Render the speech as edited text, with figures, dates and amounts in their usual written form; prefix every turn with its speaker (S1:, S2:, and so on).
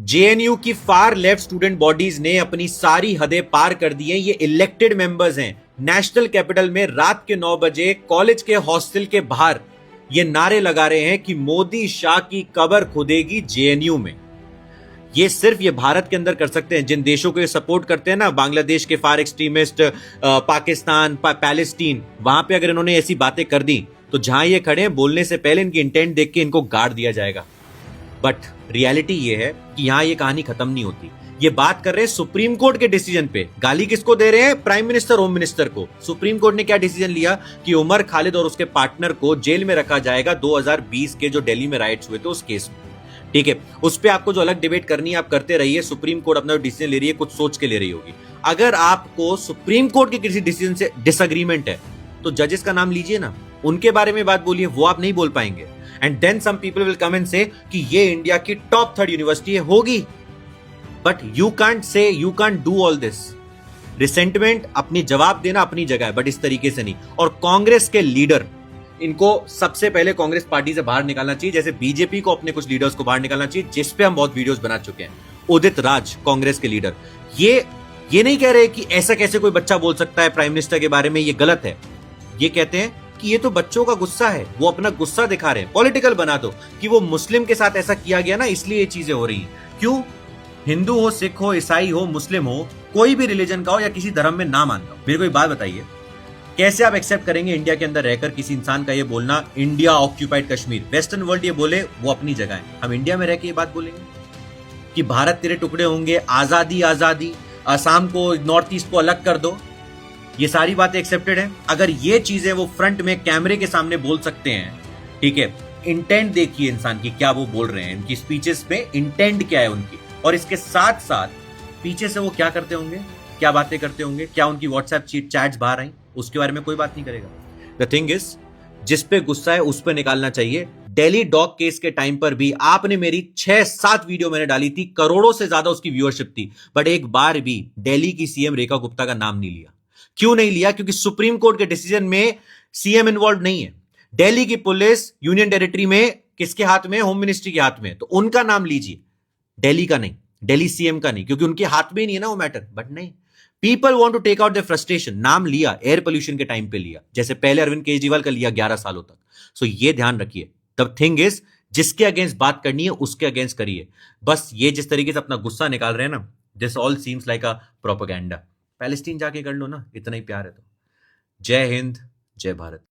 S1: JNU की far left student bodies ने अपनी सारी हदें पार कर दी हैं। ये इलेक्टेड मेंबर्स हैं। नेशनल कैपिटल में रात के 9 बजे कॉलेज के हॉस्टल के बाहर ये नारे लगा रहे हैं कि मोदी शाह की कब्र खुदेगी जेएनयू में। ये सिर्फ ये भारत के अंदर कर सकते हैं। जिन देशों को ये सपोर्ट करते हैं ना, बांग्लादेश के फार एक्सट्रीमिस्ट, पाकिस्तान, पैलेस्टीन, वहां पे अगर इन्होंने ऐसी बातें कर दी तो जहां ये खड़े हैं बोलने से पहले इनकी इंटेंट देख के इनको गाड़ दिया जाएगा। बट रियलिटी ये है कि यहां ये कहानी खत्म नहीं होती। ये बात कर रहे हैं सुप्रीम कोर्ट के डिसीजन पे। गाली किसको दे रहे हैं? प्राइम मिनिस्टर, होम मिनिस्टर को। सुप्रीम कोर्ट ने क्या डिसीजन लिया कि उमर खालिद और उसके पार्टनर को जेल में रखा जाएगा 2020 के जो दिल्ली में राइट्स हुए थे उस केस में। ठीक है, उस पर आपको जो अलग डिबेट करनी है आप करते रहिए। सुप्रीम कोर्ट अपना डिसीजन ले रही है, कुछ सोच के ले रही होगी। अगर आपको सुप्रीम कोर्ट के किसी डिसीजन से डिसएग्रीमेंट है तो जजेस का नाम लीजिए ना, उनके बारे में बात बोलिए। वो आप नहीं बोल पाएंगे। And then some people will come and say कि ये इंडिया की टॉप 3rd यूनिवर्सिटी है, होगी। But you can't say, you can't do all this. Resentment अपनी जवाब देना अपनी जगह है, बट इस तरीके से नहीं। और कांग्रेस के लीडर, इनको सबसे पहले कांग्रेस पार्टी से बाहर निकालना चाहिए, जैसे बीजेपी को अपने कुछ लीडर्स को बाहर निकालना चाहिए, जिस पे हम बहुत वीडियोस बना चुके हैं। उदित राज, कांग्रेस के लीडर, ये नहीं कह रहे कि ऐसा कैसे कोई बच्चा बोल सकता है प्राइम मिनिस्टर के बारे में, ये गलत है। ये कहते हैं कि ये तो बच्चों का गुस्सा है, वो अपना गुस्सा दिखा रहे हैं। पॉलिटिकल बना दो कि वो मुस्लिम के साथ ऐसा किया गया ना, इसलिए ये चीजें हो रही हैं। क्यों? हिंदू हो, सिख हो, ईसाई हो, मुस्लिम हो, कोई भी रिलीजन का हो या किसी धर्म में ना मानता हो, मेरे को एक बात बताइए, कैसे आप एक्सेप्ट करेंगे इंडिया के अंदर रहकर किसी इंसान का ये बोलना India occupied Kashmir? Western world ये बोले वो अपनी जगह है, हम इंडिया में रह के ये बात बोलेंगे कि भारत तेरे टुकड़े होंगे, आजादी आजादी, असम को, नॉर्थ ईस्ट को अलग कर दो। ये सारी बातें एक्सेप्टेड है। अगर ये चीजें वो फ्रंट में कैमरे के सामने बोल सकते हैं, ठीक है, इंटेंट देखिए इंसान की, क्या वो बोल रहे हैं, इनकी स्पीचेस में इंटेंट क्या है उनकी, और इसके साथ साथ पीछे से वो क्या करते होंगे, क्या बातें करते होंगे, क्या उनकी व्हाट्सएप चैट्स बाहर आई, उसके बारे में कोई बात नहीं करेगा। द थिंग इज, जिस पे गुस्सा है उस पे निकालना चाहिए। दिल्ली डॉग केस के टाइम पर भी आपने मेरी 6-7 वीडियो मैंने डाली थी, करोड़ों से ज्यादा उसकी व्यूअरशिप थी, बट एक बार भी दिल्ली की सीएम रेखा गुप्ता का नाम नहीं लिया। क्यों नहीं लिया? क्योंकि सुप्रीम कोर्ट के डिसीजन में सीएम इन्वॉल्व नहीं है। दिल्ली की पुलिस यूनियन टेरिटरी में किसके हाथ में? होम मिनिस्ट्री के हाथ में। तो उनका नाम लीजिए, दिल्ली का नहीं, दिल्ली सीएम का नहीं, क्योंकि उनके हाथ में ही नहीं है ना वो मैटर। बट नहीं, people want to take out the frustration. नाम लिया, एयर पोल्यूशन के टाइम पे लिया, जैसे पहले अरविंद केजरीवाल का लिया 11 सालों तक। सो ये ध्यान रखिए। द थिंग इज, जिसके अगेंस्ट बात करनी है उसके अगेंस्ट करिए। बस ये जिस तरीके से अपना गुस्सा निकाल रहे हैं ना, this all seems like a propaganda. Palestine जाके कर लो ना, इतना ही प्यार है तो। जय हिंद, जय भारत।